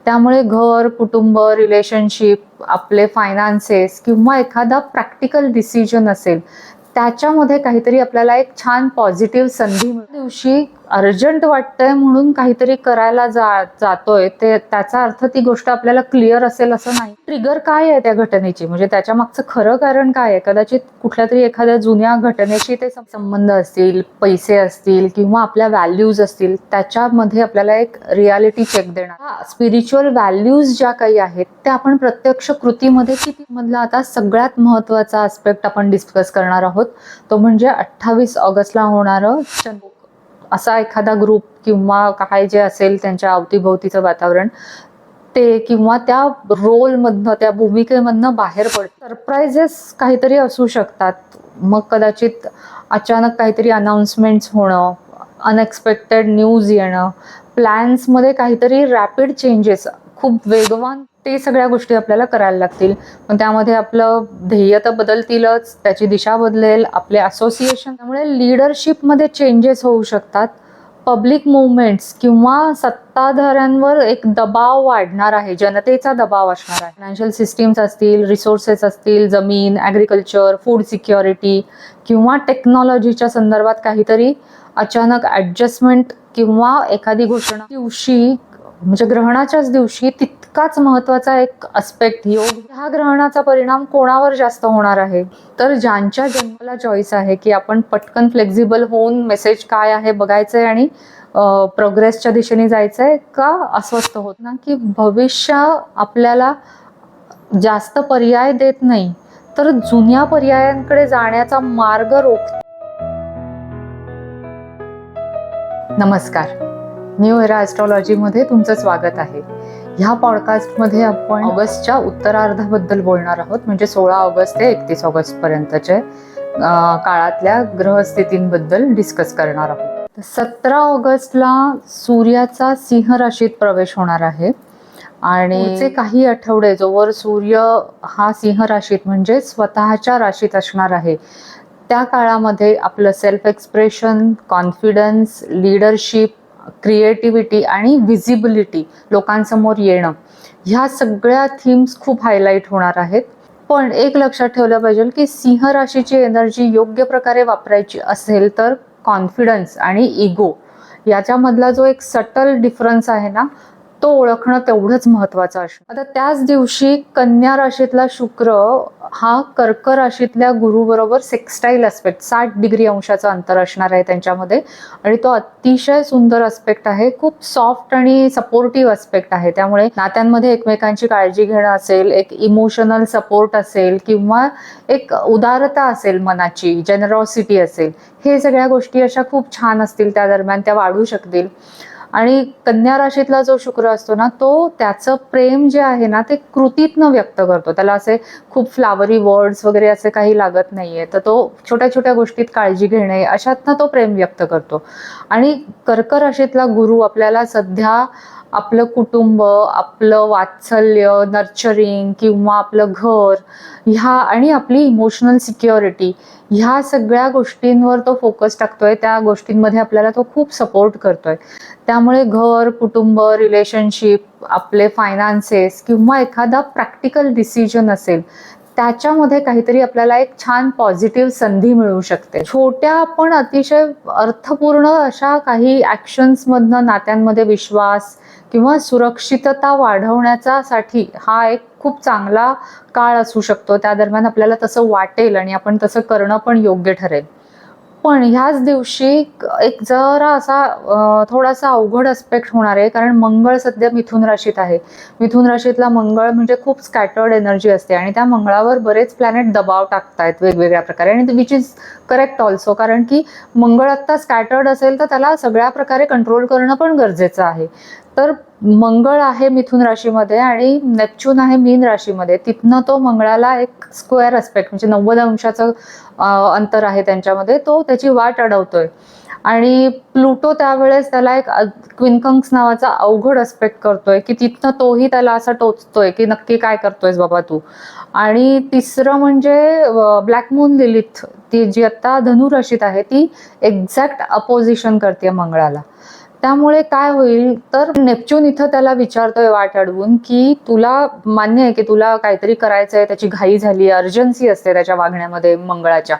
त्यामुळे घर, कुटुंब, रिलेशनशिप, आपले फायनान्सेस किंवा एखादा प्रॅक्टिकल डिसिजन असेल त्याच्यामध्ये काहीतरी आपल्याला एक छान पॉझिटिव्ह संधी दिवशी अर्जंट वाटतंय म्हणून काहीतरी करायला जातोय ते त्याचा अर्थ ती गोष्ट आपल्याला क्लिअर असेल असं नाही. ट्रिगर काय आहे त्या घटनेची, म्हणजे त्याच्या मागचं खरं कारण काय आहे? कदाचित कुठल्या तरी एखाद्या जुन्या घटनेशी ते संबंध असतील, पैसे असतील किंवा आपल्या व्हॅल्यूज असतील, त्याच्यामध्ये आपल्याला एक रियालिटी चेक देणार. स्पिरिच्युअल व्हॅल्यूज ज्या काही आहेत त्या आपण प्रत्यक्ष कृतीमध्ये किती मधला आता सगळ्यात महत्वाचा आस्पेक्ट आपण डिस्कस करणार आहोत. तो म्हणजे 28 ऑगस्टला होणारं असा एखादा ग्रुप किंवा काय जे असेल त्यांच्या अवतीभोवतीचं वातावरण ते किंवा त्या रोलमधनं, त्या भूमिकेमधनं बाहेर पडतं. सरप्राइजेस काहीतरी असू शकतात. मग कदाचित अचानक काहीतरी अनाउन्समेंट्स होणं, अनएक्सपेक्टेड न्यूज येणं, प्लॅन्समध्ये काहीतरी रॅपिड चेंजेस, खूप वेगवान, ते सगळ्या गोष्टी आपल्याला करायला लागतील. पण त्यामध्ये आपलं ध्येय तर बदलतीलच, त्याची दिशा बदलेल, आपले असोसिएशन, त्यामुळे लिडरशिपमध्ये चेंजेस होऊ शकतात. पब्लिक मुवमेंट्स किंवा सत्ताधाऱ्यांवर एक दबाव वाढणार आहे, जनतेचा दबाव असणार आहे. फायनान्शियल सिस्टीम्स असतील, रिसोर्सेस असतील, जमीन, ॲग्रिकल्चर, फूड सिक्युरिटी किंवा टेक्नॉलॉजीच्या संदर्भात काहीतरी अचानक ॲडजस्टमेंट किंवा एखादी घोषणा दिवशी, म्हणजे ग्रहणाच्याच दिवशी तितकाच महत्वाचा एक अस्पेक्ट योग. हा ग्रहणाचा परिणाम कोणावर जास्त होणार आहे? तर ज्यांच्या जन्माला चॉईस आहे की आपण पटकन फ्लेक्झिबल होऊन मेसेज काय आहे बघायचंय आणि प्रोग्रेसच्या दिशेने जायचंय, का अस्वस्थ होत ना की भविष्य आपल्याला जास्त पर्याय देत नाही तर जुन्या पर्यायांकडे जाण्याचा मार्ग रोखतो. नमस्कार, न्यू एरा ॲस्ट्रॉलॉजीमध्ये तुमचं स्वागत आहे. ह्या पॉडकास्टमध्ये आपण ऑगस्टच्या उत्तरार्धाबद्दल बोलणार आहोत, म्हणजे 16 ऑगस्ट ते 31 ऑगस्ट पर्यंतचे काळातल्या ग्रहस्थितींबद्दल डिस्कस करणार आहोत. 17 ऑगस्टला सूर्याचा सिंह राशीत प्रवेश होणार आहे आणि पुढचे काही आठवडे जोवर सूर्य हा सिंह राशीत म्हणजे स्वतःच्या राशीत असणार आहे त्या काळामध्ये आपलं self expression, confidence, leadership, creativity आणि व्हिजिबिलिटी, लोकांसमोर येणं, ह्या सगळ्या थीम्स खूप हायलाईट होणार आहेत. पण एक लक्षात ठेवलं पाहिजे की सिंह राशीची एनर्जी योग्य प्रकारे वापरायची असेल तर कॉन्फिडन्स आणि इगो याच्यामधला जो एक सटल डिफरन्स आहे ना, तो ओळखणं तेवढंच महत्वाचं असतं. आता त्याच दिवशी कन्या राशीतला शुक्र हा कर्क राशीतल्या गुरु बरोबर सेक्स्टाईल अस्पेक्ट, 60 डिग्री अंशाचं अंतर असणार आहे त्यांच्यामध्ये, आणि तो अतिशय सुंदर अस्पेक्ट आहे, खूप सॉफ्ट आणि सपोर्टिव्ह अस्पेक्ट आहे. त्यामुळे नात्यांमध्ये एकमेकांची काळजी घेणं असेल, एक इमोशनल सपोर्ट असेल किंवा एक उदारता असेल, मनाची जेनरॉसिटी असेल, हे सगळ्या गोष्टी अशा खूप छान असतील त्या दरम्यान, त्या वाढू शकतील. आणि कन्या राशीतला जो शुक्र असतो ना, तो त्याचं प्रेम जे आहे ना ते कृतीतनं व्यक्त करतो. त्याला असे खूप फ्लावरी वर्ड्स वगैरे असे काही लागत नाहीये, तर तो छोट्या छोट्या गोष्टीत काळजी घेणे अशातनं तो प्रेम व्यक्त करतो. आणि कर्क राशीतला गुरु आपल्याला सध्या आपलं कुटुंब, आपलं वात्सल्य, नर्चरिंग किंवा आपलं घर, ह्या आणि आपली इमोशनल सिक्युरिटी, ह्या सगळ्या गोष्टींवर तो फोकस टाकतोय. त्या गोष्टींमध्ये आपल्याला तो खूप सपोर्ट करतोय. त्यामुळे घर, कुटुंब, रिलेशनशिप, आपले फायनान्सेस किंवा एखादा प्रॅक्टिकल डिसिजन असेल त्याच्यामध्ये काहीतरी आपल्याला एक छान पॉझिटिव्ह संधी मिळू शकते. छोट्या पण अतिशय अर्थपूर्ण अशा काही ॲक्शन्समधनं नात्यांमध्ये विश्वास किंवा सुरक्षितता वाढवण्याचा साठी हा एक खूप चांगला काळ असू शकतो. त्या दरम्यान आपल्याला तसं वाटेल आणि आपण तसं करणं पण योग्य ठरेल. पण ह्याच दिवशी एक जरा असा थोडासा अवघड अस्पेक्ट होणार आहे, कारण मंगळ सध्या मिथुन राशीत आहे. मिथुन राशीतला मंगळ म्हणजे खूप स्कॅटर्ड एनर्जी असते आणि त्या मंगळावर बरेच प्लॅनेट दबाव टाकतायत वेगवेगळ्या प्रकारे, आणि विच इज करेक्ट ऑल्सो, कारण की मंगळ आत्ता स्कॅटर्ड असेल तर त्याला सगळ्या प्रकारे कंट्रोल करणं पण गरजेचं आहे. तर मंगळ आहे मिथुन राशीमध्ये आणि नेपच्यून आहे मीन राशीमध्ये. तिथनं तो मंगळाला एक स्क्वेअर अस्पेक्ट, म्हणजे 90 अंशाचं अंतर आहे त्यांच्यामध्ये, तो त्याची वाट अडवतोय. आणि प्लुटो त्यावेळेस त्याला एक क्विनकंक्स नावाचा अवघड अस्पेक्ट करतोय की तिथनं तोही त्याला असं टोचतोय की नक्की काय करतोयस बाबा तू. आणि तिसरं म्हणजे ब्लॅक मून लिलिथ, ती जी आता धनु राशीत आहे, ती एक्झॅक्ट अपोजिशन करते मंगळाला. त्यामुळे काय होईल तर नेपच्यून इथं त्याला विचारतोय वाट अडवून की तुला मान्य आहे की तुला काहीतरी करायचंय, त्याची घाई झाली, अर्जन्सी असते त्याच्या वागण्यामध्ये मंगळाच्या,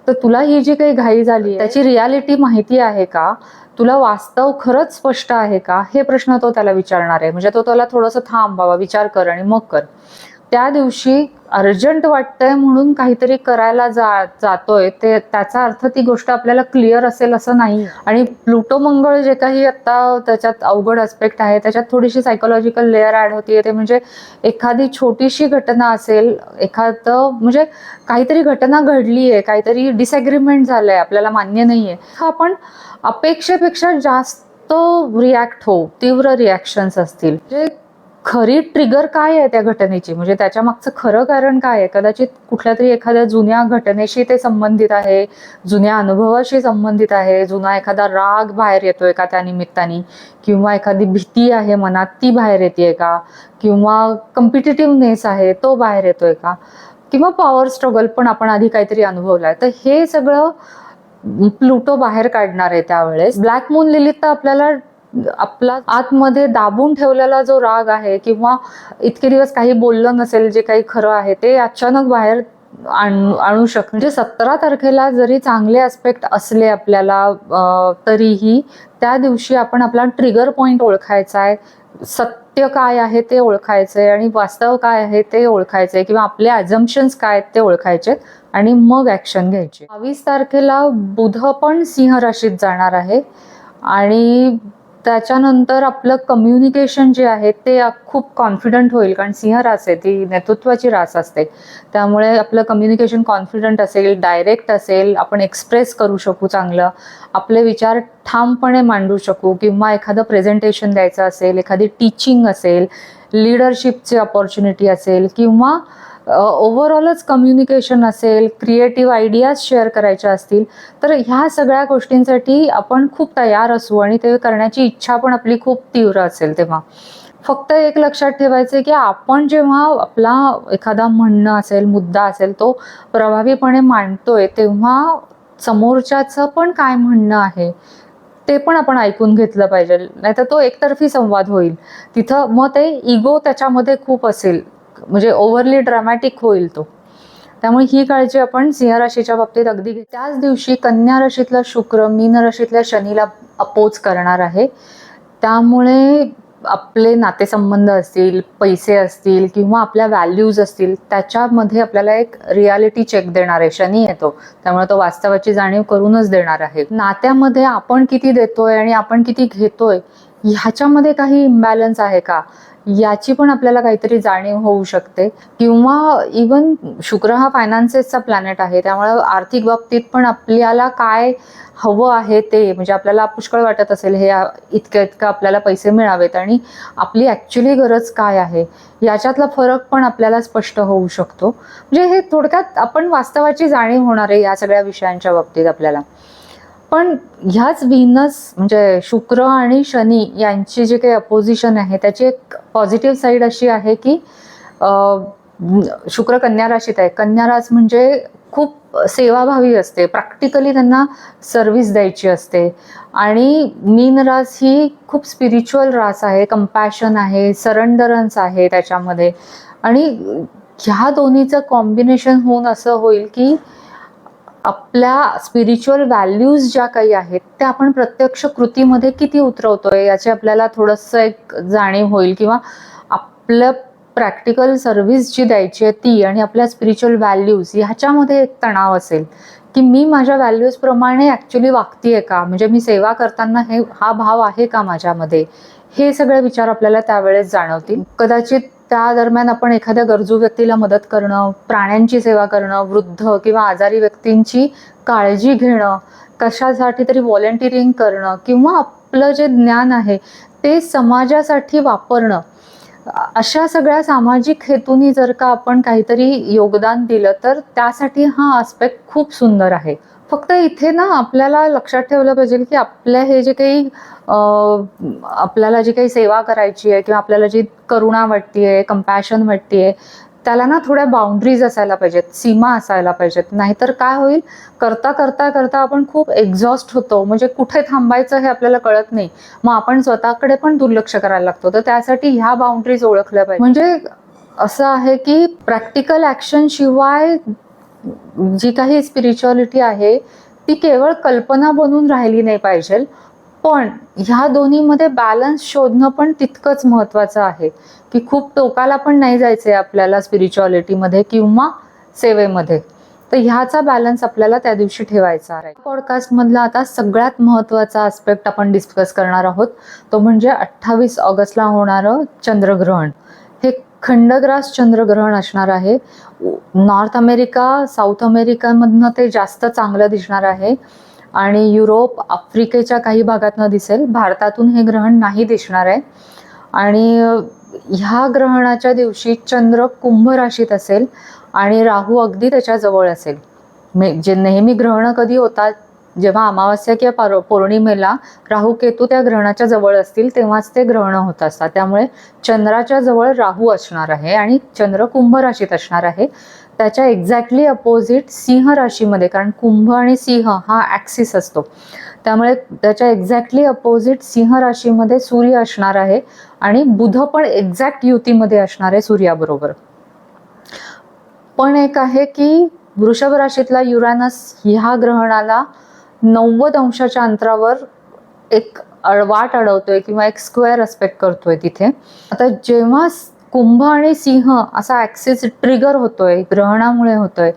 तर तुला ही जी काही घाई झाली त्याची रियालिटी माहिती आहे का, तुला वास्तव खरंच स्पष्ट आहे का, हे प्रश्न तो त्याला विचारणार आहे. म्हणजे तो त्याला थोडंसं थांब बाबा, विचार कर आणि मग कर. त्या दिवशी अर्जंट वाटतंय म्हणून काहीतरी करायला जातोय ते त्याचा अर्थ ती गोष्ट आपल्याला क्लिअर असेल असं नाही. आणि प्लुटो मंगळ जे काही आता त्याच्यात अवघड ऍस्पेक्ट आहे, त्याच्यात थोडीशी सायकोलॉजिकल लेअर ऍड होतीये. ते म्हणजे एखादी छोटीशी घटना असेल, एखादं म्हणजे काहीतरी घटना घडलीये, काहीतरी डिसएग्रीमेंट झालंय, आपल्याला मान्य नाहीये, आपण अपेक्षेपेक्षा जास्त रिॲक्ट होऊ, तीव्र रिॲक्शन्स असतील. म्हणजे खरी ट्रिगर काय आहे त्या घटनेची, म्हणजे त्याच्या मागचं खरं कारण काय आहे, कदाचित कुठल्या तरी एखाद्या जुन्या घटनेशी ते संबंधित आहे, जुन्या अनुभवाशी संबंधित आहे, जुना एखादा राग बाहेर येतोय का त्या निमित्ताने, किंवा एखादी भीती आहे मनात ती बाहेर येते का, किंवा कॉम्पिटिटिव्हनेस आहे तो बाहेर येतोय का, किंवा पॉवर स्ट्रगल पण आपण आधी काहीतरी अनुभवलाय. तर हे सगळं प्लुटो बाहेर काढणार आहे त्यावेळेस. ब्लॅक मून लिलीत तर आपल्याला आपला आतमध्ये दाबून ठेवलेला जो राग आहे, किंवा इतके दिवस काही बोललं नसेल जे काही खरं आहे, ते अचानक बाहेर आणू शकतो. म्हणजे 17 तारखेला जरी चांगले ऍस्पेक्ट असले आपल्याला तरीही त्या दिवशी आपण आपला ट्रिगर पॉइंट ओळखायचा आहे, सत्य काय आहे ते ओळखायचंय आणि वास्तव काय आहे ते ओळखायचंय, किंवा आपले अझम्पशन्स काय आहेत ते ओळखायचे आणि मग ऍक्शन घ्यायची. 22 तारखेला बुध पण सिंह राशीत जाणार आहे आणि त्याच्यानंतर आपलं कम्युनिकेशन जे आहे ते खूप कॉन्फिडंट होईल, कारण सिंह रास आहे, ती नेतृत्वाची रास असते. त्यामुळे आपलं कम्युनिकेशन कॉन्फिडंट असेल, डायरेक्ट असेल, आपण एक्सप्रेस करू शकू चांगलं, आपले विचार ठामपणे मांडू शकू, किंवा एखादं प्रेझेंटेशन द्यायचं असेल, एखादी टीचिंग असेल, लिडरशिपची अपॉर्च्युनिटी असेल, किंवा ओव्हरऑलच कम्युनिकेशन असेल, क्रिएटिव्ह आयडियाज शेअर करायच्या असतील, तर ह्या सगळ्या गोष्टींसाठी आपण खूप तयार असू आणि ते करण्याची इच्छा पण आपली खूप तीव्र असेल. तेव्हा फक्त एक लक्षात ठेवायचं की आपण जेव्हा आपला एखादा म्हणणं असेल, मुद्दा असेल, तो प्रभावीपणे मांडतोय, तेव्हा समोरच्याचं पण काय म्हणणं आहे ते पण आपण ऐकून घेतलं पाहिजे, नाहीतर तो एकतर्फी संवाद होईल. तिथं मग ते इगो त्याच्यामध्ये खूप असेल, म्हणजे ओव्हरली ड्रामॅटिक होईल तो. त्यामुळे ही काळजी आपण सिंह राशीच्या बाबतीत अगदी घ्या. त्याच दिवशी कन्या राशीतला शुक्र मीन राशीतल्या शनीला अपोज करणार आहे. त्यामुळे आपले नातेसंबंध असतील, पैसे असतील, किंवा आपल्या व्हॅल्यूज असतील, त्याच्यामध्ये आपल्याला एक रियालिटी चेक देणार आहे. शनी येतो त्यामुळे तो वास्तवाची जाणीव करूनच देणार आहे. नात्यामध्ये आपण किती देतोय आणि आपण किती घेतोय ह्याच्यामध्ये काही इम्बॅलन्स आहे का, याची पण आपल्याला काहीतरी जाणीव होऊ शकते. किंवा इवन शुक्र हा फायनान्सेसचा प्लॅनेट आहे, त्यामुळे आर्थिक बाबतीत पण आपल्याला काय हवं आहे ते, म्हणजे आपल्याला पुष्कळ वाटत असेल हे इतकं आपल्याला पैसे मिळावेत, आणि आपली ॲक्च्युली गरज काय आहे याच्यातला फरक पण आपल्याला स्पष्ट होऊ शकतो. म्हणजे हे थोडक्यात आपण वास्तवाची जाणीव होणार आहे या सगळ्या विषयांच्या बाबतीत आपल्याला. पण ह्याच व्हीनस म्हणजे शुक्र आणि शनी यांची जे काही अपोजिशन आहे त्याची एक पॉझिटिव्ह साईड अशी आहे की शुक्र कन्या राशीत आहे. कन्या रास म्हणजे खूप सेवाभावी असते, प्रॅक्टिकली त्यांना सर्व्हिस द्यायची असते. आणि मीन रास ही खूप स्पिरिच्युअल रास आहे, कंपॅशन आहे, सरेंडरन्स आहे त्याच्यामध्ये. आणि ह्या दोन्हीचं कॉम्बिनेशन होऊन असं होईल की आपल्या स्पिरिच्युअल व्हॅल्यूज ज्या काही आहेत त्या आपण प्रत्यक्ष कृतीमध्ये किती उतरवतोय याची आपल्याला थोडंसं एक जाणीव होईल, किंवा आपलं प्रॅक्टिकल सर्व्हिस जी द्यायची आहे ती आणि आपल्या स्पिरिच्युअल व्हॅल्यूज ह्याच्यामध्ये एक तणाव असेल की मी माझ्या व्हॅल्यूज प्रमाणे ऍक्च्युली वागतीये का, म्हणजे मी सेवा करताना हा भाव आहे का माझ्यामध्ये, हे सगळे विचार आपल्याला त्यावेळेस जाणवतील. कदाचित त्या दरम्यान आपण एखाद्या गरजू व्यक्तीला मदत करणं, प्राण्यांची सेवा करणं, वृद्ध किंवा आजारी व्यक्तींची काळजी घेणं, कशासाठी तरी व्हॉलंटिअरिंग करणं, किंवा आपलं जे ज्ञान आहे ते समाजासाठी वापरणं, अशा सगळ्या सामाजिक हेतूंनी जर का आपण काहीतरी योगदान दिलं तर त्यासाठी हा आस्पेक्ट खूप सुंदर आहे. फक्त इथे ना आपल्याला लक्षात ठेवलं पाहिजे की आपल्या हे जे काही आपल्याला जी काही सेवा करायची आहे, किंवा आपल्याला जी करुणा वाटतेय, कंपॅशन वाटतेय, त्याला ना थोड्या बाउंड्रीज असायला पाहिजेत, सीमा असायला पाहिजेत. नाहीतर काय होईल, करता करता करता आपण खूप एक्झॉस्ट होतो, म्हणजे कुठे थांबायचं हे आपल्याला कळत नाही. मग आपण स्वतःकडे पण दुर्लक्ष करायला लागतो. तर त्यासाठी ह्या बाउंड्रीज ओळखल्या पाहिजे. म्हणजे असं आहे की प्रॅक्टिकल ऍक्शन शिवाय जी काही स्पिरिच्युअलिटी आहे ती केवळ कल्पना बनून राहिली नाही पाहिजे. पण ह्या दोन्हीमध्ये बॅलन्स शोधणं पण तितकंच महत्वाचं आहे की खूप टोकाला पण नाही जायचंय आपल्याला स्पिरिच्युअलिटीमध्ये किंवा सेवेमध्ये. तर ह्याचा बॅलन्स आपल्याला त्या दिवशी ठेवायचा आहे. पॉडकास्ट मधला आता सगळ्यात महत्वाचा आस्पेक्ट आपण डिस्कस करणार आहोत, तो म्हणजे 28 ऑगस्टला होणारं चंद्रग्रहण. हे खंडग्रास चंद्रग्रहण असणार आहे. नॉर्थ अमेरिका, साऊथ अमेरिकामधनं ते जास्त चांगलं दिसणार आहे आणि युरोप, आफ्रिकेच्या काही भागातनं दिसेल. भारतातून हे ग्रहण नाही दिसणार आहे. आणि ह्या ग्रहणाच्या दिवशी चंद्र कुंभ राशीत असेल आणि राहू अगदी त्याच्या जवळ असेल. जे नेहमी ग्रहण कधी होतात, जेव्हा अमावास्या किंवा पौर्णिमेला राहू केतू त्या ग्रहणाच्या जवळ असतील तेव्हाच ते ग्रहण होत असतात. त्यामुळे चंद्राच्या जवळ राहू असणार आहे आणि चंद्र कुंभ राशीत असणार आहे. त्याच्या एक्झॅक्टली अपोजिट सिंह राशीमध्ये, कारण कुंभ आणि सिंह हा ऍक्सिस असतो, त्यामुळे त्याच्या एक्झॅक्टली अपोजिट सिंह राशीमध्ये सूर्य असणार आहे आणि बुध पण एक्झॅक्ट युतीमध्ये असणार आहे सूर्याबरोबर. पण एक आहे की वृषभ राशीतला युरानस ह्या ग्रहणाला 90 अंशाच्या अंतरावर एक वाट अडवतोय किंवा एक स्क्वेअर अस्पेक्ट करतोय तिथे. आता जेव्हा कुंभ आणि सिंह असा ऍक्सिस ट्रिगर होतोय, ग्रहणामुळे होतोय,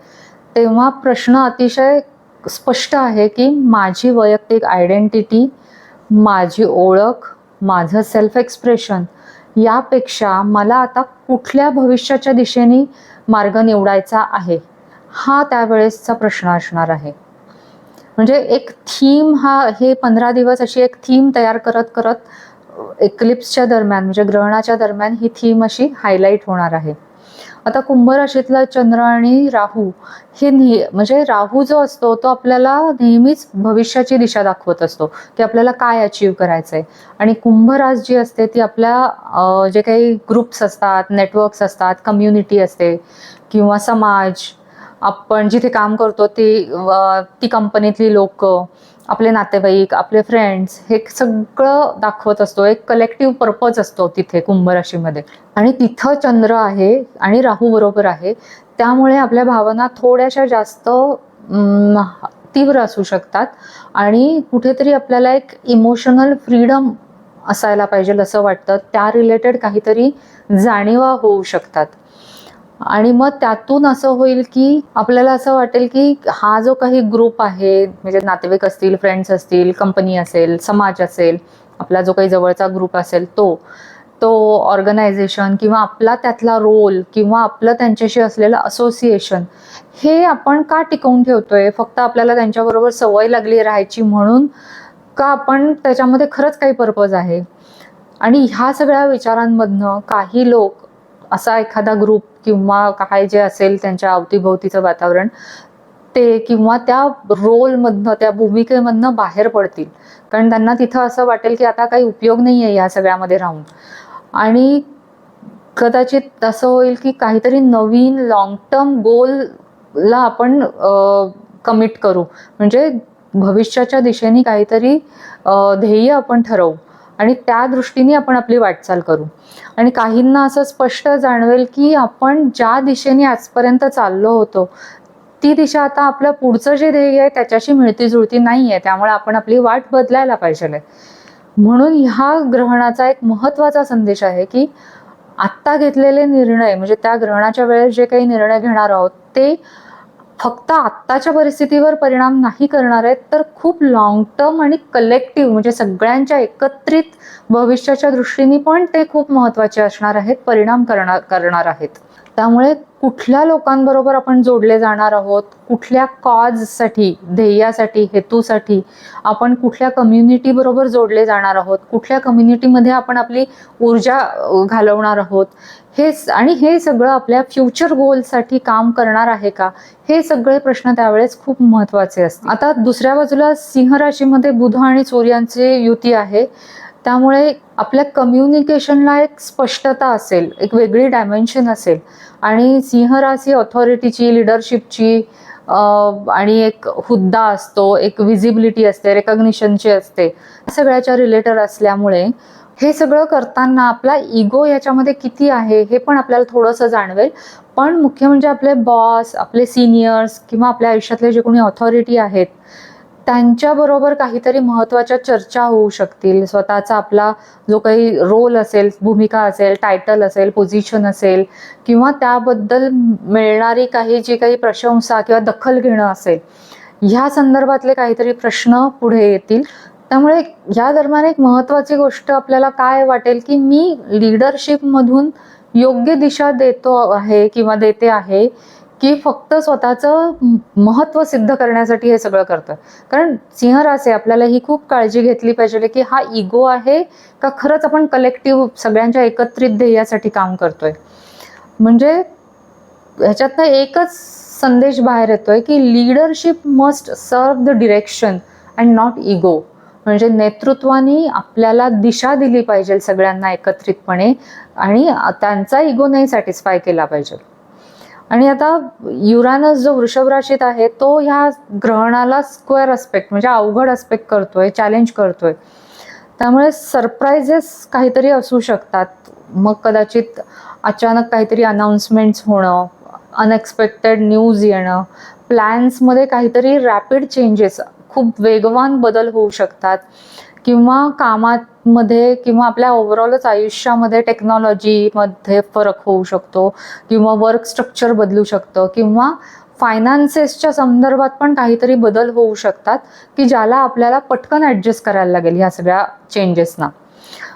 तेव्हा प्रश्न अतिशय स्पष्ट आहे की माझी वैयक्तिक आयडेंटिटी, माझी ओळख, माझं सेल्फ एक्सप्रेशन यापेक्षा मला आता कुठल्या भविष्याच्या दिशेने मार्ग निवडायचा आहे, हा त्यावेळेसचा प्रश्न असणार आहे. म्हणजे एक थीम, हे 15 दिवस अशी एक थीम तयार करत करत एक्लिप्सच्या दरम्यान, म्हणजे ग्रहणाच्या दरम्यान ही थीम अशी हायलाईट होणार आहे. आता कुंभ राशीतला चंद्र आणि राहू हे म्हणजे राहू जो असतो तो आपल्याला नेहमीच भविष्याची दिशा दाखवत असतो की आपल्याला काय अचीव्ह करायचंय. आणि कुंभ रास जी असते ती आपल्या जे काही ग्रुप्स असतात, नेटवर्क्स असतात, कम्युनिटी असते किंवा समाज, आपण जिथे काम करतो ती कंपनीतली लोक, आपले नातेवाईक, आपले फ्रेंड्स, हे सगळं दाखवत असतो. एक कलेक्टिव्ह पर्पज असतो तिथे कुंभ राशीमध्ये. आणि तिथं चंद्र आहे आणि राहू बरोबर आहे, त्यामुळे आपल्या भावना थोड्याशा जास्त तीव्र असू शकतात आणि कुठेतरी आपल्याला एक इमोशनल फ्रीडम असायला पाहिजे असं वाटतं. त्या रिलेटेड काहीतरी जाणीवा होऊ शकतात. आणि मग त्यातून असं होईल की आपल्याला असं वाटेल की हा जो काही ग्रुप आहे, म्हणजे नातेवाईक असतील, फ्रेंड्स असतील, कंपनी असेल, समाज असेल, आपला जो काही जवळचा ग्रुप असेल तो ऑर्गनायझेशन किंवा आपला त्यातला रोल किंवा आपलं त्यांच्याशी असलेलं असोसिएशन, हे आपण का टिकवून ठेवतोय? फक्त आपल्याला त्यांच्याबरोबर सवय लागली राहायची म्हणून का? आपण त्याच्यामध्ये खरंच काही पर्पज आहे? आणि ह्या सगळ्या विचारांमधनं काही लोक असा एखादा ग्रुप किंवा काय जे असेल त्यांच्या अवतीभोवतीचं वातावरण, ते किंवा त्या रोलमधनं, त्या भूमिकेमधनं बाहेर पडतील. कारण त्यांना तिथं असं वाटेल की आता काही उपयोग नाही आहे या सगळ्यामध्ये राहून. आणि कदाचित असं होईल की काहीतरी नवीन लॉंग टर्म गोलला आपण कमिट करू, म्हणजे भविष्याच्या दिशेने काहीतरी ध्येय आपण ठरवू आणि त्या दृष्टीने आपण आपली वाटचाल करू. आणि काहींना असं स्पष्ट जाणवेल की आपण ज्या दिशेने आजपर्यंत चाललो होतो ती दिशा आता आपलं पुढचं जे ध्येय आहे त्याच्याशी मिळती जुळती नाहीये, त्यामुळे आपण आपली वाट बदलायला पाहिजे. म्हणून ह्या ग्रहणाचा एक महत्वाचा संदेश आहे की आत्ता घेतलेले निर्णय, म्हणजे त्या ग्रहणाच्या वेळेस जे काही निर्णय घेणार आहोत ते फक्त आत्ताच्या परिस्थितीवर परिणाम नाही करणार आहेत, तर खूप लॉंग टर्म आणि कलेक्टिव्ह, म्हणजे सगळ्यांच्या एकत्रित भविष्याच्या दृष्टीने पण ते खूप महत्वाचे असणार आहेत, परिणाम करणार आहेत. त्यामुळे कुठल्या लोकांबरोबर आपण जोडले जाणार आहोत, कुठल्या कॉजसाठी, ध्येयासाठी, हेतूसाठी आपण कुठल्या कम्युनिटी बरोबर जोडले जाणार आहोत, कुठल्या कम्युनिटीमध्ये आपण आपली ऊर्जा घालवणार आहोत, हे सगळं आपल्या फ्युचर गोलसाठी काम करणार आहे का, हे सगळे प्रश्न त्यावेळेस खूप महत्वाचे असतात. आता दुसऱ्या बाजूला सिंह राशीमध्ये बुध आणि सूर्यांची युती आहे, त्यामुळे आपल्या कम्युनिकेशनला एक स्पष्टता असेल, एक वेगळी डायमेन्शन असेल. आणि सिंह राशी ऑथॉरिटीची, लिडरशिपची आणि एक हुद्दा असतो, एक विजिबिलिटी असते, रेकॉग्निशनची असते, सगळ्याच्या रिलेटेड असल्यामुळे हे सगळं करताना आपला इगो याच्यामध्ये किती आहे हे पण आपल्याला थोडंसं जाणवेल. पण मुख्य म्हणजे आपले बॉस, आपले सिनियर्स किंवा आपल्या आयुष्यातले जे कोणी ऑथॉरिटी आहेत त्यांच्याबरोबर काहीतरी महत्त्वाच्या चर्चा होऊ शकतील. स्वतःचा आपला जो काही रोल असेल, भूमिका असेल, टायटल असेल, पोझिशन असेल किंवा त्याबद्दल मिळणारी जी काही प्रशंसा किंवा दखल घेणं असेल, ह्या संदर्भातले काहीतरी प्रश्न पुढे येतील. त्यामुळे या दरम्यान एक महत्त्वाची गोष्ट आपल्याला काय वाटेल की मी लीडरशिपमधून योग्य दिशा देतो आहे किंवा देते आहे की फक्त स्वतःचं महत्त्व सिद्ध करण्यासाठी हे सगळं करतोय. कारण सिंह राशी आपल्याला ही खूप काळजी घेतली पाहिजे की हा इगो आहे का खरंच आपण कलेक्टिव्ह सगळ्यांच्या एकत्रित ध्येयासाठी काम करतोय. म्हणजे ह्याच्यातनं एकच संदेश बाहेर येतोय की leadership must serve the direction and not ego. म्हणजे नेतृत्वाने आपल्याला दिशा दिली पाहिजे सगळ्यांना एकत्रितपणे आणि त्यांचा इगो नाही सॅटिस्फाय केला पाहिजे. आणि आता युरानस जो वृषभ राशीत आहे तो ह्या ग्रहणाला स्क्वेअर अस्पेक्ट म्हणजे अवघड अस्पेक्ट करतोय, चॅलेंज करतोय. त्यामुळे सरप्राइजेस काहीतरी असू शकतात. मग कदाचित अचानक काहीतरी अनाउन्समेंट्स होणं, अनएक्सपेक्टेड न्यूज येणं, प्लॅन्समध्ये काहीतरी रॅपिड चेंजेस, खूप वेगवान बदल होऊ शकतात किंवा कामामध्ये किंवा आपल्या ओव्हरऑलच आयुष्यामध्ये टेक्नॉलॉजीमध्ये फरक होऊ शकतो किंवा वर्क स्ट्रक्चर बदलू शकतं किंवा फायनान्सेसच्या संदर्भात पण काहीतरी बदल होऊ शकतात की ज्याला आपल्याला पटकन ॲडजस्ट करायला लागेल ह्या सगळ्या चेंजेसना.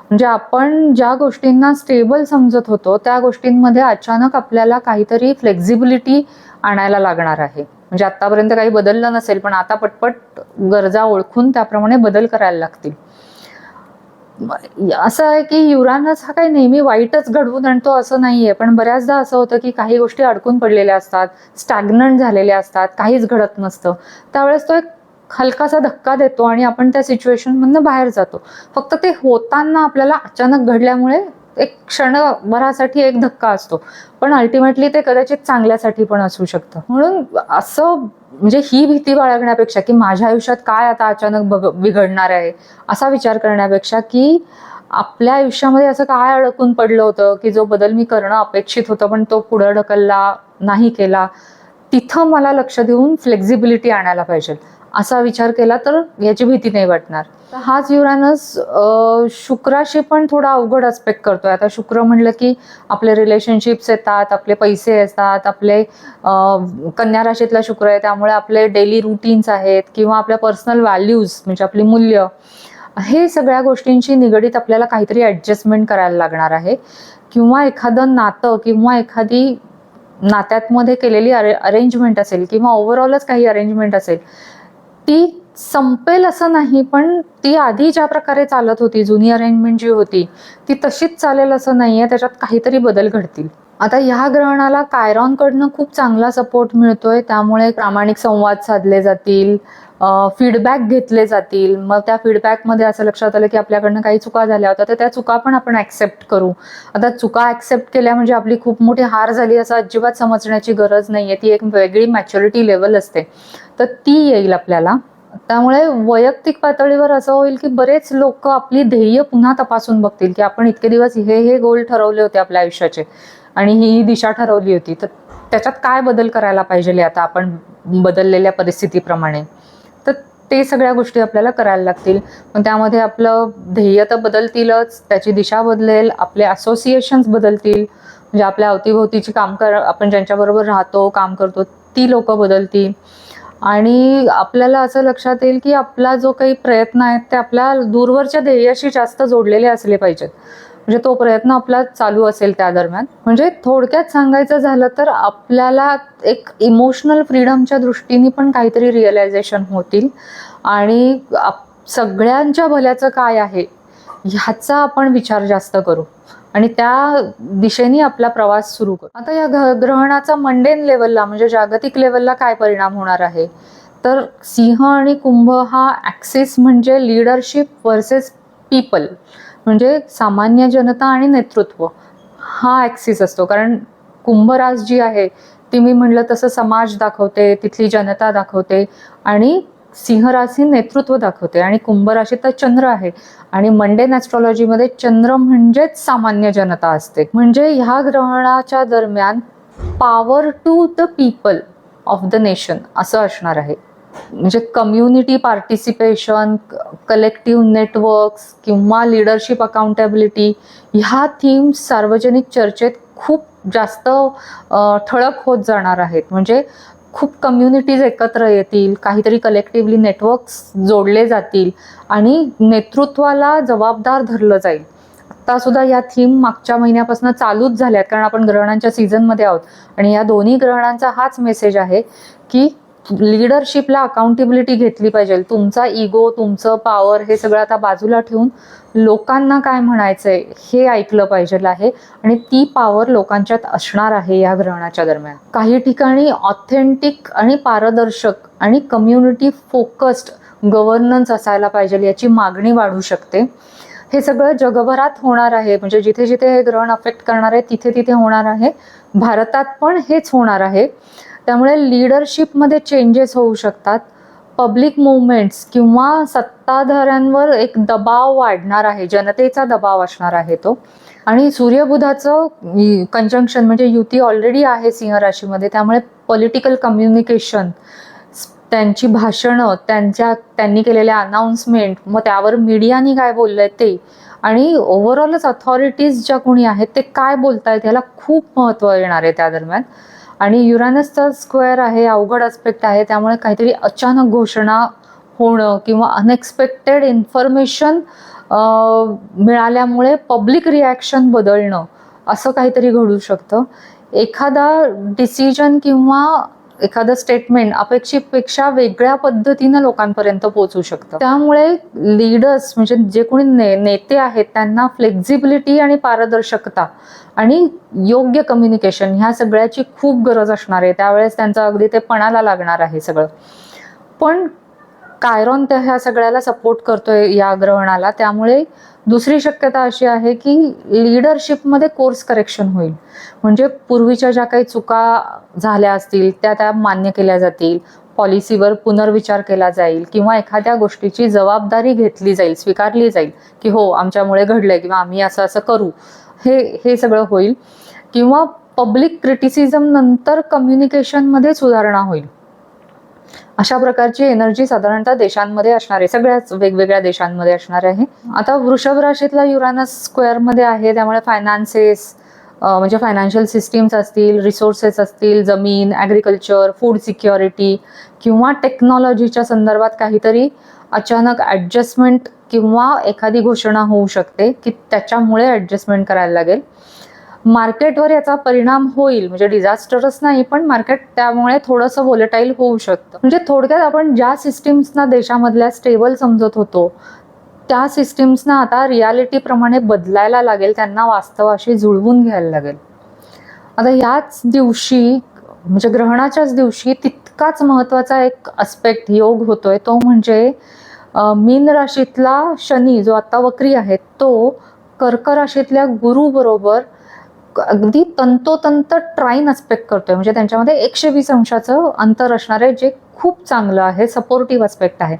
म्हणजे आपण ज्या गोष्टींना स्टेबल समजत होतो त्या गोष्टींमध्ये अचानक आपल्याला काहीतरी फ्लेक्झिबिलिटी आणायला लागणार आहे. म्हणजे आतापर्यंत काही बदललं नसेल पण आता पटपट गरजा ओळखून त्याप्रमाणे बदल करायला लागतील. असं आहे की युरानस हा काही नेहमी वाईटच घडवून आणतो असं नाहीये, पण बऱ्याचदा असं होतं की काही गोष्टी अडकून पडलेल्या असतात, स्टॅग्नंट झालेल्या असतात, काहीच घडत नसतं. त्यावेळेस तो एक हलकासा धक्का देतो आणि आपण त्या सिच्युएशनमधनं बाहेर जातो. फक्त ते होताना आपल्याला अचानक घडल्यामुळे एक क्षणभरासाठी एक धक्का असतो, पण अल्टिमेटली ते कदाचित चांगल्यासाठी पण असू शकतं. म्हणून असं म्हणजे ही भीती बाळगण्यापेक्षा की माझ्या आयुष्यात काय आता अचानक बिघडणार आहे असा विचार करण्यापेक्षा की आपल्या आयुष्यामध्ये असं काय अडकून पडलं होतं की जो बदल मी करणं अपेक्षित होतं पण तो पुढे ढकलला नाही केला, तिथं मला लक्ष देऊन फ्लेक्झिबिलिटी आणायला पाहिजे असा विचार केला तर याची भीती नाही वाटणार. हाच युरानस शुक्राशी पण थोडा अवघड अस्पेक्ट करतोय. आता शुक्र म्हणलं की आपले रिलेशनशिप्स येतात, आपले पैसे असतात, आपले कन्या राशीतला शुक्र आहे त्यामुळे आपले डेली रुटीन्स आहेत किंवा आपल्या पर्सनल व्हॅल्यूज म्हणजे आपली मूल्य, हे सगळ्या गोष्टींशी निगडीत आपल्याला काहीतरी ॲडजस्टमेंट करायला लागणार आहे. किंवा एखादं नातं किंवा एखादी नात्यामध्ये केलेली अरेंजमेंट असेल किंवा ओव्हरऑलच काही अरेंजमेंट असेल ती संपेल असं नाही, पण ती आधी ज्या प्रकारे चालत होती जुनी अरेंजमेंट जी होती ती तशीच चालेल असं नाहीये, त्याच्यात काहीतरी बदल घडतील. आता ह्या ग्रहणाला कायरॉनकडनं खूप चांगला सपोर्ट मिळतोय, त्यामुळे प्रामाणिक संवाद साधले जातील, फीडबॅक घेतले जातील. मग त्या फीडबॅकमध्ये असं लक्षात आलं की आपल्याकडनं काही चुका झाल्या होत्या तर त्या चुका पण आपण ॲक्सेप्ट करू. आता चुका ॲक्सेप्ट केल्या म्हणजे आपली खूप मोठी हार झाली असं अजिबात समजण्याची गरज नाहीये. ती एक वेगळी मॅच्युरिटी लेवल असते तर ती येईल आपल्याला. त्यामुळे वैयक्तिक पातळीवर असं होईल की बरेच लोक आपली ध्येय पुन्हा तपासून बघतील की आपण इतके दिवस हे गोल ठरवले होते आपल्या आयुष्याचे आणि ही दिशा ठरवली होती तर त्याच्यात काय बदल करायला पाहिजे आता आपण बदललेल्या परिस्थितीप्रमाणे. तर ते सगळ्या गोष्टी आपल्याला करायला लागतील. पण त्यामध्ये आपलं ध्येय तर बदलतीलच, त्याची दिशा बदलेल, आपले असोसिएशन्स बदलतील. म्हणजे आपल्या अवतीभोवतीची आपण ज्यांच्याबरोबर राहतो काम करतो ती लोक बदलतील आणि आपल्याला असं लक्षात येईल की आपला जो काही प्रयत्न आहेत ते आपल्या दूरवरच्या ध्येयाशी जास्त जोडलेले असले पाहिजेत. म्हणजे तो प्रयत्न आपला चालू असेल त्या दरम्यान. म्हणजे थोडक्यात सांगायचं झालं तर आपल्याला एक इमोशनल फ्रीडमच्या दृष्टीने पण काहीतरी रिअलायझेशन होतील आणि सगळ्यांच्या भल्याचं काय आहे ह्याचा आपण विचार जास्त करू आणि त्या दिशेने आपला प्रवास सुरू करू. आता या ग्रहणाचा मंडेन लेवलला म्हणजे जागतिक लेवलला काय परिणाम होणार आहे तर सिंह आणि कुंभ हा ॲक्सिस म्हणजे लीडरशिप वर्सेस पीपल म्हणजे सामान्य जनता आणि नेतृत्व हा ॲक्सिस असतो. कारण कुंभरास जी आहे ती मी म्हणलं तसं समाज दाखवते, तिथली जनता दाखवते, आणि सिंह राशी नेतृत्व दाखवते, आणि कुंभ राशीत तर चंद्र आहे, आणि मंडेन ॲस्ट्रॉलॉजीमध्ये चंद्र म्हणजेच सामान्य जनता असते. म्हणजे ह्या ग्रहणाच्या दरम्यान power to the people of the nation असं असणार आहे. म्हणजे कम्युनिटी पार्टिसिपेशन, कलेक्टिव्ह नेटवर्क्स किंवा लिडरशिप अकाउंटेबिलिटी ह्या थीम्स सार्वजनिक चर्चेत खूप जास्त ठळक होत जाणार आहेत. म्हणजे खूप कम्युनिटीज एकत्र येतील, काहीतरी कलेक्टिव्हली नेटवर्क्स जोडले जातील आणि नेतृत्वाला जबाबदार धरलं जाईल. आता सुद्धा या थीम मागच्या महिन्यापासून चालूच झाल्यात, कारण आपण ग्रहणांच्या सीझनमध्ये आहोत, आणि या दोन्ही ग्रहणांचा हाच मेसेज आहे की लीडरशिपला अकाउंटेबिलिटी घेतली पाहिजे. तुमचा इगो, तुमचं पॉवर हे सगळं आता बाजूला ठेवून लोकांना काय म्हणायचंय हे ऐकलं पाहिजे आहे, आणि ती पॉवर लोकांच्यात असणार आहे या ग्रहणाच्या दरम्यान. काही ठिकाणी ऑथेंटिक आणि पारदर्शक आणि कम्युनिटी फोकस्ड गव्हर्नन्स असायला पाहिजे याची मागणी वाढू शकते. हे सगळं जगभरात होणार आहे. म्हणजे जिथे जिथे हे ग्रहण अफेक्ट करणार आहे तिथे तिथे होणार आहे. भारतात पण हेच होणार आहे. त्यामुळे लीडरशिपमध्ये चेंजेस होऊ शकतात. पब्लिक मुवमेंट्स किंवा सत्ताधाऱ्यांवर एक दबाव वाढणार आहे, जनतेचा दबाव असणार आहे तो. आणि सूर्यबुधाचं कंजंक्शन म्हणजे युती ऑलरेडी आहे सिंह राशीमध्ये, त्यामुळे पॉलिटिकल कम्युनिकेशन, त्यांची भाषणं, त्यांनी केलेल्या अनाउन्समेंट, मग त्यावर मीडियानी काय बोललंय ते, आणि ओव्हरऑलच अथॉरिटीज ज्या कोणी आहेत ते काय बोलतायत याला खूप महत्त्व येणार आहे त्या दरम्यान. आणि युरानसचा स्क्वेअर आहे, अवघड अस्पेक्ट आहे, त्यामुळे काहीतरी अचानक घोषणा होणं किंवा अनएक्सपेक्टेड इन्फॉर्मेशन मिळाल्यामुळे पब्लिक रिॲक्शन बदलणं असं काहीतरी घडू शकतं. एखादा डिसिजन किंवा एखादं स्टेटमेंट अपेक्षेपेक्षा वेगळ्या पद्धतीनं लोकांपर्यंत पोहोचू शकतं. त्यामुळे लीडर्स म्हणजे जे कोणी नेते आहेत त्यांना फ्लेक्झिबिलिटी आणि पारदर्शकता आणि योग्य कम्युनिकेशन ह्या सगळ्याची खूप गरज असणार आहे. त्यावेळेस त्यांचं अगदी ते पणाला लागणार आहे सगळं. पण कायरॉन त्या ह्या सगळ्याला सपोर्ट करतोय या ग्रहणाला, त्यामुळे दुसरी शक्यता अशी आहे की लीडरशिपमध्ये कोर्स करेक्शन होईल. म्हणजे पूर्वीच्या ज्या काही चुका झाल्या असतील त्या मान्य केल्या जातील, पॉलिसीवर पुनर्विचार केला जाईल, किंवा एखाद्या गोष्टीची जबाबदारी घेतली जाईल, स्वीकारली जाईल की हो आमच्यामुळे घडलंय किंवा आम्ही असं असं करू, हे सगळं होईल. किंवा पब्लिक क्रिटिसिझम नंतर कम्युनिकेशनमध्ये सुधारणा होईल. अशा प्रकारची एनर्जी साधारणतः देशांमध्ये असणार आहे, सगळ्याच वेगवेगळ्या देशांमध्ये असणार आहे. आता वृषभ राशीतला युरानस स्क्वेअरमध्ये आहे, त्यामुळे फायनान्सेस म्हणजे फायनान्शियल सिस्टीम्स असतील, रिसोर्सेस असतील, जमीन, ॲग्रिकल्चर, फूड सिक्युरिटी किंवा टेक्नॉलॉजीच्या संदर्भात काहीतरी अचानक ॲडजस्टमेंट किंवा एखादी घोषणा होऊ शकते की त्याच्यामुळे ॲडजस्टमेंट करायला लागेल. मार्केटवर याचा परिणाम होईल, म्हणजे डिझास्टरच नाही पण मार्केट त्यामुळे थोडंसं व्होलेटाईल होऊ शकतं. म्हणजे थोडक्यात आपण ज्या सिस्टीम्सना देशामधल्या स्टेबल समजत होतो त्या सिस्टीम्सना आता रियालिटीप्रमाणे बदलायला लागेल, त्यांना वास्तवाशी जुळवून घ्यायला लागेल. आता याच दिवशी म्हणजे ग्रहणाच्याच दिवशी तितकाच महत्त्वाचा एक अस्पेक्ट योग होतोय, तो म्हणजे मीन राशीतला शनी जो आता वक्री आहे तो कर्क राशीतल्या गुरु बरोबर अगदी तंतोतंत ट्राईन अस्पेक्ट करतोय. म्हणजे त्यांच्यामध्ये 120 अंशाचं अंतर असणार आहे, जे खूप चांगलं आहे, सपोर्टिव्ह अस्पेक्ट आहे.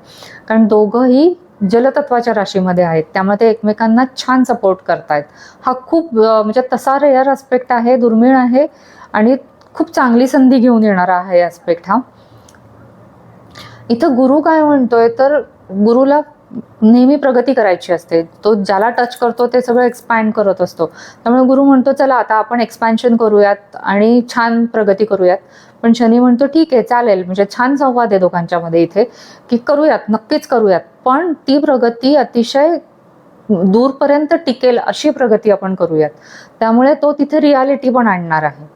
कारण दोघंही जलतत्वाच्या राशीमध्ये आहेत, त्यामुळे ते एकमेकांना छान सपोर्ट करतायत. हा खूप म्हणजे तसा रेअर अस्पेक्ट आहे, दुर्मिळ आहे आणि खूप चांगली संधी घेऊन येणारा आहे अस्पेक्ट हा. इथं गुरु काय म्हणतोय तर गुरुला नेहमी प्रगती करायची असते, तो ज्याला टच करतो ते सगळं एक्सपॅन्ड करत असतो. त्यामुळे गुरु म्हणतो चला आता आपण एक्सपॅन्शन करूयात आणि छान प्रगती करूयात. पण शनी म्हणतो ठीक आहे चालेल, म्हणजे छान संवाद आहे दोघांच्यामध्ये इथे की करूयात, नक्कीच करूयात, पण ती प्रगती अतिशय दूरपर्यंत टिकेल अशी प्रगती आपण करूयात. त्यामुळे तो तिथे रियालिटी पण आणणार आहे.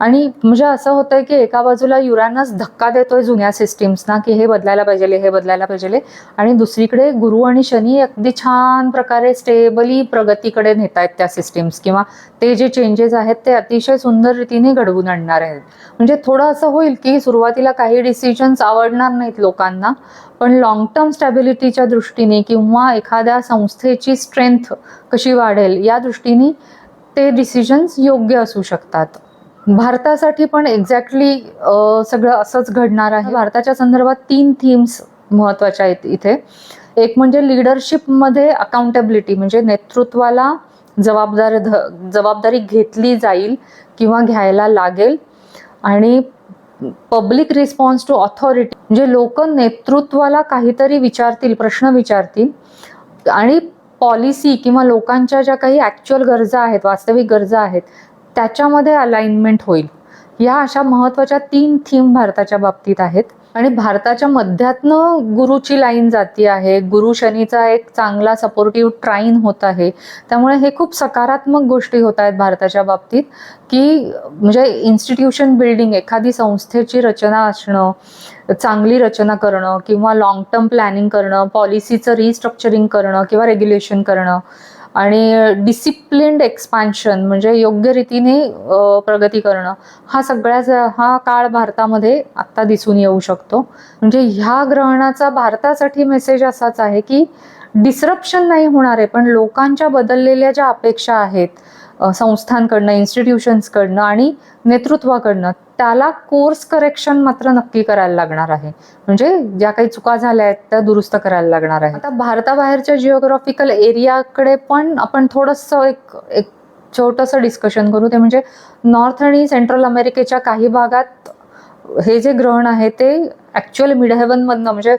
आणि म्हणजे असं होतंय की एका बाजूला युरानस धक्का देतोय जुन्या सिस्टीम्सना की हे बदलायला पाहिजे, हे बदलायला पाहिजे, आणि दुसरीकडे गुरु आणि शनी अगदी छान प्रकारे स्टेबली प्रगतीकडे नेत आहेत त्या सिस्टीम्स, किंवा ते जे चेंजेस आहेत ते अतिशय सुंदर रीतीने घडवून आणणार आहेत. म्हणजे थोडं असं होईल की सुरुवातीला काही डिसिजन्स आवडणार नाहीत लोकांना, पण लॉंग टर्म स्टॅबिलिटीच्या दृष्टीने किंवा एखाद्या संस्थेची स्ट्रेंथ कशी वाढेल या दृष्टीने ते डिसिजन्स योग्य असू शकतात. भारतासाठी पण एक्झॅक्टली सगळं असंच घडणार आहे. भारताच्या संदर्भात 3 थीम्स महत्त्वाच्या आहेत इथे. एक म्हणजे लिडरशिपमध्ये अकाउंटेबिलिटी, म्हणजे नेतृत्वाला जबाबदारी घेतली जाईल किंवा घ्यायला लागेल, आणि पब्लिक रिस्पॉन्स टू ऑथॉरिटी, म्हणजे लोक नेतृत्वाला काहीतरी विचारतील, प्रश्न विचारतील, आणि पॉलिसी किंवा लोकांच्या ज्या काही ॲक्च्युअल गरजा आहेत, वास्तविक गरजा आहेत, त्याच्यामध्ये अलाइनमेंट होईल. या अशा महत्त्वाच्या 3 थीम भारताच्या बाबतीत आहेत. आणि भारताच्या मध्यातनं गुरुची लाईन जाती आहे, गुरु शनीचा एक चांगला सपोर्टिव्ह ट्राईन होत आहे. त्यामुळे हे खूप सकारात्मक गोष्टी होत आहेत भारताच्या बाबतीत, की म्हणजे इन्स्टिट्यूशन बिल्डिंग, एखादी संस्थेची रचना असणं, चांगली रचना करणं किंवा लॉंग टर्म प्लॅनिंग करणं, पॉलिसीचं रिस्ट्रक्चरिंग करणं किंवा रेग्युलेशन करणं, आणि डिसिप्लिन्ड एक्सपान्शन म्हणजे योग्य रीतीने प्रगती करणं, हा काळ भारतामध्ये आत्ता दिसून येऊ शकतो. म्हणजे ह्या ग्रहणाचा भारतासाठी मेसेज असाच आहे की डिसरप्शन नाही होणार आहे, पण लोकांच्या बदललेल्या ज्या अपेक्षा आहेत संस्थांकडनं, इन्स्टिट्यूशन्सकडनं आणि नेतृत्वाकडनं, त्याला कोर्स करेक्शन मात्र नक्की करायला लागणार आहे. म्हणजे ज्या काही चुका झाल्या आहेत त्या दुरुस्त करायला लागणार आहे. आता भारताबाहेरच्या जिओग्राफिकल एरियाकडे पण आपण थोडंसं एक छोटंसं डिस्कशन करू. ते म्हणजे नॉर्थ आणि सेंट्रल अमेरिकेच्या काही भागात हे जे ग्रहण आहे ते ॲक्च्युअल मिड हेवनमधनं म्हणजे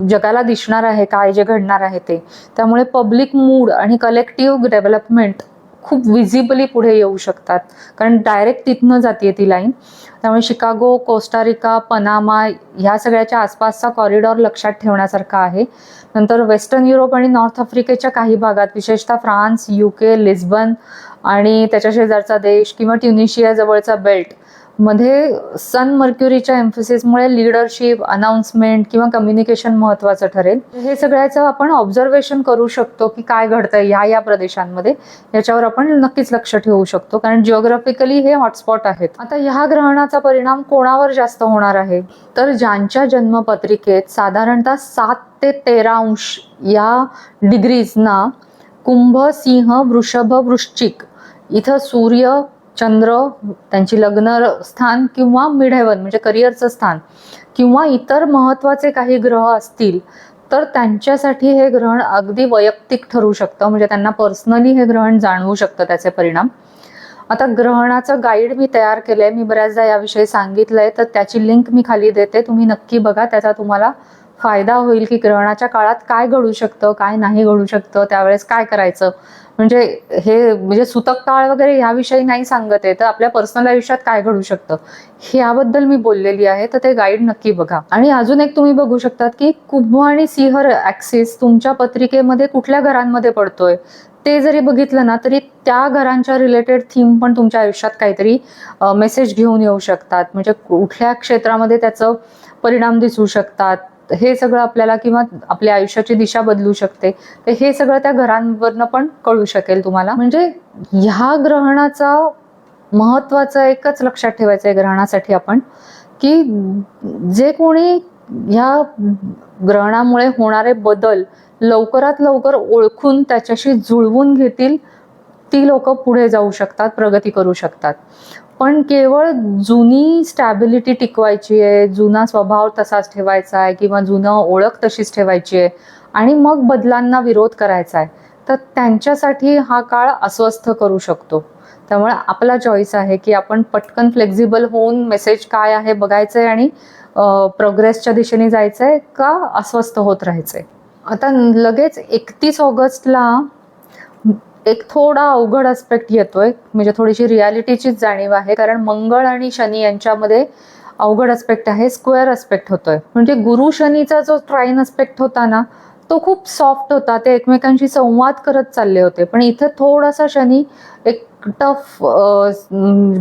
जगाला दिसणार आहे काय जे घडणार आहे ते. त्यामुळे पब्लिक मूड आणि कलेक्टिव्ह डेव्हलपमेंट खूप विजिबली पुढे येऊ शकतात, कारण डायरेक्ट तिथनं जाते ती लाईन. त्यामुळे शिकागो, कोस्टारिका, पनामा ह्या सगळ्याच्या आसपासचा कॉरिडॉर लक्षात ठेवण्यासारखा आहे. नंतर वेस्टर्न युरोप आणि नॉर्थ आफ्रिकेच्या काही भागात, विशेषतः फ्रान्स, UK, लिस्बन आणि त्याच्या शेजारचा देश किंवा ट्युनिशिया जवळचा बेल्ट मध्ये सन मर्क्युरीच्या एम्फसिसमुळे लीडरशिप, अनाउन्समेंट किंवा कम्युनिकेशन महत्त्वाचं ठरेल. हे सगळ्याचं आपण ऑब्झर्वेशन करू शकतो की काय घडतंय या प्रदेशांमध्ये, याच्यावर आपण नक्कीच लक्ष ठेवू शकतो, कारण जिओग्राफिकली हे हॉटस्पॉट आहेत. आता ह्या ग्रहणाचा परिणाम कोणावर जास्त होणार आहे, तर ज्यांच्या जन्मपत्रिकेत साधारणतः 7 ते 13 अंश या डिग्रीजना कुंभ, सिंह, वृषभ, वृश्चिक इथं सूर्य, चंद्र, त्यांची लग्न स्थान किंवा मिड हेवन म्हणजे करिअरचं स्थान किंवा इतर महत्त्वाचे काही ग्रह असतील, तर त्यांच्यासाठी हे ग्रहण अगदी वैयक्तिक ठरू शकतं. म्हणजे त्यांना पर्सनली हे ग्रहण जाणवू शकतं त्याचे परिणाम. आता ग्रहणाचं गाईड मी तयार केलंय, मी बऱ्याचदा याविषयी सांगितलंय, तर त्याची लिंक मी खाली देते, तुम्ही नक्की बघा. त्याचा तुम्हाला फायदा होईल की ग्रहणाच्या काळात काय घडू शकतं, काय नाही घडू शकतं, त्यावेळेस काय करायचं. म्हणजे सूतक काळ वगैरे ह्याविषयी नाही सांगत आहे, तर आपल्या पर्सनल आयुष्यात काय घडू शकतं ह्याबद्दल मी बोललेली आहे, तर ते गाईड नक्की बघा. आणि अजून एक तुम्ही बघू शकतात की कुंभ आणि सिंह ऍक्सिस तुमच्या पत्रिकेमध्ये कुठल्या घरांमध्ये पडतोय ते जरी बघितलं ना, तरी त्या घरांच्या रिलेटेड थीम पण तुमच्या आयुष्यात काहीतरी मेसेज घेऊन येऊ शकतात. म्हणजे कुठल्या क्षेत्रामध्ये त्याचं परिणाम दिसू शकतात हे सगळं आपल्याला, किंवा आपल्या आयुष्याची दिशा बदलू शकते, तर हे सगळं त्या घरांवरनं पण कळू शकेल तुम्हाला. म्हणजे ह्या ग्रहणाचा महत्त्वाचं एकच लक्षात ठेवायचं आहे ग्रहणासाठी आपण, की जे कोणी ह्या ग्रहणामुळे होणारे बदल लवकरात लवकर ओळखून त्याच्याशी जुळवून घेतील, ती लोक पुढे जाऊ शकतात, प्रगती करू शकतात. पण केवळ जुनी स्टॅबिलिटी टिकवायची आहे, जुना स्वभाव तसाच ठेवायचा आहे किंवा जुनं ओळख तशीच ठेवायची आहे आणि मग बदलांना विरोध करायचा आहे, तर त्यांच्यासाठी हा काळ अस्वस्थ करू शकतो. त्यामुळे आपला चॉईस आहे की आपण पटकन फ्लेक्झिबल होऊन मेसेज काय आहे बघायचंय आणि प्रोग्रेसच्या दिशेने जायचंय का अस्वस्थ होत राहायचंय. आता लगेच 31 ऑगस्टला एक थोडा अवघड ॲस्पेक्ट येतोय, म्हणजे थोडीशी रियालिटीचीच जाणीव आहे, कारण मंगळ आणि शनी यांच्यामध्ये अवघड ॲस्पेक्ट आहे, स्क्वेअर ॲस्पेक्ट होतोय. म्हणजे गुरु शनीचा जो ट्राईन ॲस्पेक्ट होता ना, तो खूप सॉफ्ट होता, ते एकमेकांशी संवाद करत चालले होते. पण इथे थोडासा शनी एक टफ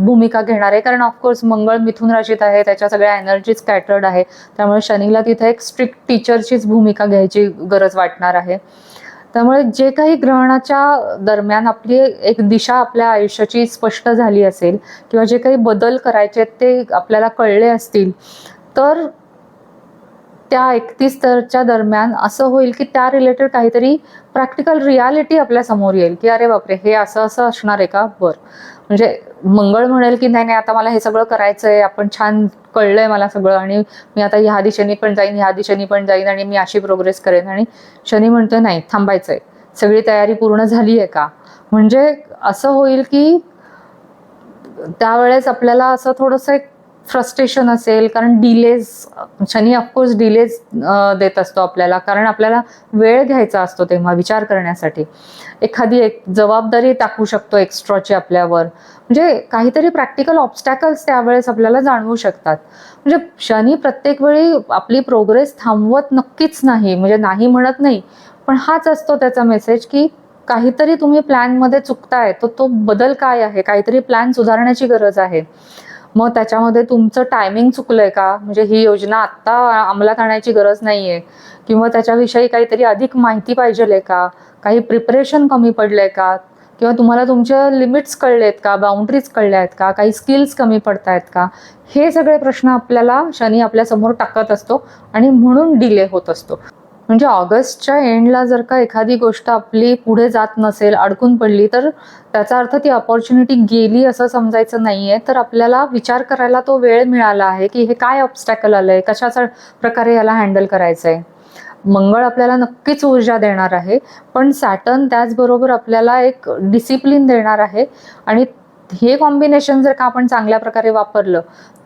भूमिका घेणार आहे, कारण ऑफकोर्स मंगळ मिथुन राशीत आहे, त्याच्या सगळ्या एनर्जी स्कॅटर्ड आहे, त्यामुळे शनीला तिथे एक स्ट्रिक्ट टीचरचीच भूमिका घ्यायची गरज वाटणार आहे. त्यामुळे जे काही ग्रहणाच्या दरम्यान आपली एक दिशा आपल्या आयुष्याची स्पष्ट झाली असेल किंवा जे काही बदल करायचे ते आपल्याला कळले असतील, तर त्या 31 दरम्यान असं होईल की त्या रिलेटेड काहीतरी प्रॅक्टिकल रियालिटी आपल्या समोर येईल की अरे बापरे, हे असं असं असणार आहे का. म्हणजे मंगळ म्हणेल की नाही नाही, आता मला हे सगळं करायचंय, आपण छान कळलंय मला सगळं, आणि मी आता ह्या दिशेने पण जाईन, ह्या दिशेने पण जाईन, आणि मी अशी प्रोग्रेस करेन. आणि शनी म्हणतोय नाही, थांबायचंय, सगळी तयारी पूर्ण झाली आहे का. म्हणजे असं होईल की त्यावेळेस आपल्याला असं थोडंसं एक फ्रस्ट्रेशन असेल, कारण डिलेज, शनी ऑफकोर्स डिलेज देत असतो आपल्याला, कारण आपल्याला वेळ घ्यायचा असतो तेव्हा विचार करण्यासाठी. एखादी एक जबाबदारी टाकू शकतो एक्स्ट्राची आपल्यावर, म्हणजे काहीतरी प्रॅक्टिकल ऑब्स्टॅकल्स त्यावेळेस आपल्याला जाणवू शकतात. म्हणजे शनी प्रत्येक वेळी आपली प्रोग्रेस थांबवत नक्कीच नाही, म्हणजे नाही म्हणत नाही, पण हाच असतो त्याचा मेसेज की काहीतरी तुम्ही प्लॅनमध्ये चुकताय, तो बदल काय आहे, काहीतरी प्लॅन सुधारण्याची गरज आहे. मग त्याच्यामध्ये तुमचं टायमिंग चुकलंय का, म्हणजे ही योजना आत्ता अंमलात आणायची गरज नाहीये, किंवा त्याच्याविषयी काहीतरी अधिक माहिती पाहिजे का, काही प्रिपरेशन कमी पडलंय का, किंवा तुम्हाला तुमच्या लिमिट्स कळलेत का, बाउंड्रीज कळल्या आहेत का, काही स्किल्स कमी पडतायत का. हे सगळे प्रश्न आपल्याला शनी आपल्या समोर टाकत असतो आणि म्हणून डिले होत असतो. म्हणजे ऑगस्टच्या एंडला जर का एखादी गोष्ट आपली पुढे जात नसेल, अडकून पडली, तर त्याचा अर्थ ती अपॉर्च्युनिटी गेली असं समजायचं नाहीये. तर आपल्याला विचार करायला तो वेळ मिळाला आहे की हे काय ऑब्स्टॅकल आलंय, कशाचा प्रकारे याला हँडल करायचंय. मंगळ आपल्याला नक्कीच ऊर्जा देणार आहे, पण सॅटर्न त्याचबरोबर आपल्याला एक डिसिप्लिन देणार आहे. आणि हे कॉम्बिनेशन जर का आपण चांगल्या प्रकारे वापरलं,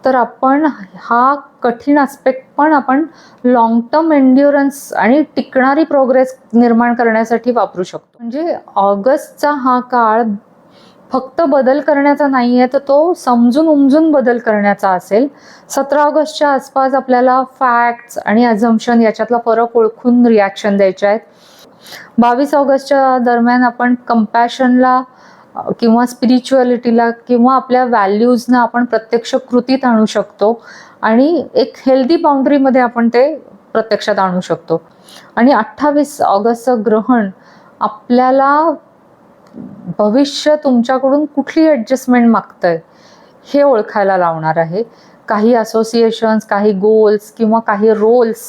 तर आपण हा कठीण आस्पेक्ट पण आपण लॉंग टर्म एन्ड्युरन्स आणि टिकणारी प्रोग्रेस निर्माण करण्यासाठी वापरू शकतो. म्हणजे ऑगस्टचा हा काळ फक्त बदल करण्याचा नाहीये, तर तो समजून उमजून बदल करण्याचा असेल. 17 ऑगस्टच्या आसपास आपल्याला फॅक्ट्स आणि अझम्पशन याच्यातला फरक ओळखून रिॲक्शन द्यायचे आहेत. 22 ऑगस्टच्या दरम्यान आपण कंपॅशनला किंवा स्पिरिच्युअलिटीला किंवा आपल्या व्हॅल्यूजना आपण प्रत्यक्ष कृतीत आणू शकतो, आणि एक हेल्दी बाउंड्रीमध्ये आपण ते प्रत्यक्षात आणू शकतो. आणि 28 ऑगस्टचं ग्रहण आपल्याला भविष्य तुमच्याकडून कुठली ॲडजस्टमेंट मागतंय हे ओळखायला लावणार आहे. काही असोसिएशन्स, काही गोल्स किंवा काही रोल्स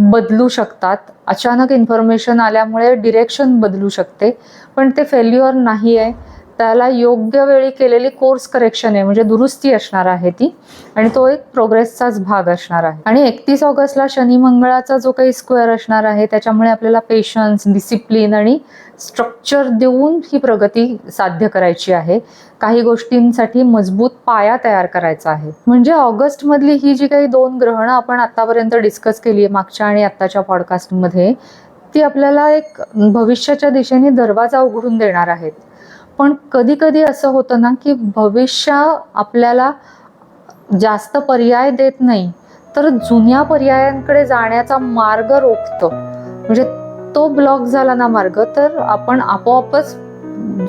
बदलू शकतात. अचानक इन्फॉर्मेशन आल्यामुळे डिरेक्शन बदलू शकते, पण ते फेल्युअर नाही आहे, त्याला योग्य वेळी केलेली कोर्स करेक्शन आहे, म्हणजे दुरुस्ती असणार आहे ती, आणि तो एक प्रोग्रेसचाच भाग असणार आहे. आणि 31 ऑगस्टला शनी मंगळाचा जो काही स्क्वेअर असणार आहे, त्याच्यामुळे आपल्याला पेशन्स, डिसिप्लिन आणि स्ट्रक्चर देऊन ही प्रगती साध्य करायची आहे. काही गोष्टींसाठी मजबूत पाया तयार करायचा आहे. म्हणजे ऑगस्टमधली ही जी काही 2 ग्रहणं आपण आतापर्यंत डिस्कस केली आहे मागच्या आणि आत्ताच्या पॉडकास्टमध्ये, ती आपल्याला एक भविष्याच्या दिशेने दरवाजा उघडून देणार आहेत. पण कधी कधी असं होतं ना की भविष्य आपल्याला जास्त पर्याय देत नाही, तर जुन्या पर्यायांकडे जाण्याचा मार्ग रोखतो. म्हणजे तो ब्लॉक झाला ना मार्ग, तर आपण आपोआपच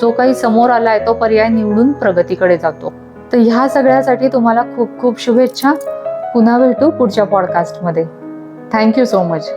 जो काही समोर आलाय तो पर्याय निवडून प्रगतीकडे जातो. तर ह्या सगळ्यासाठी तुम्हाला खूप खूप शुभेच्छा. पुन्हा भेटू पुढच्या पॉडकास्टमध्ये. Thank you so much.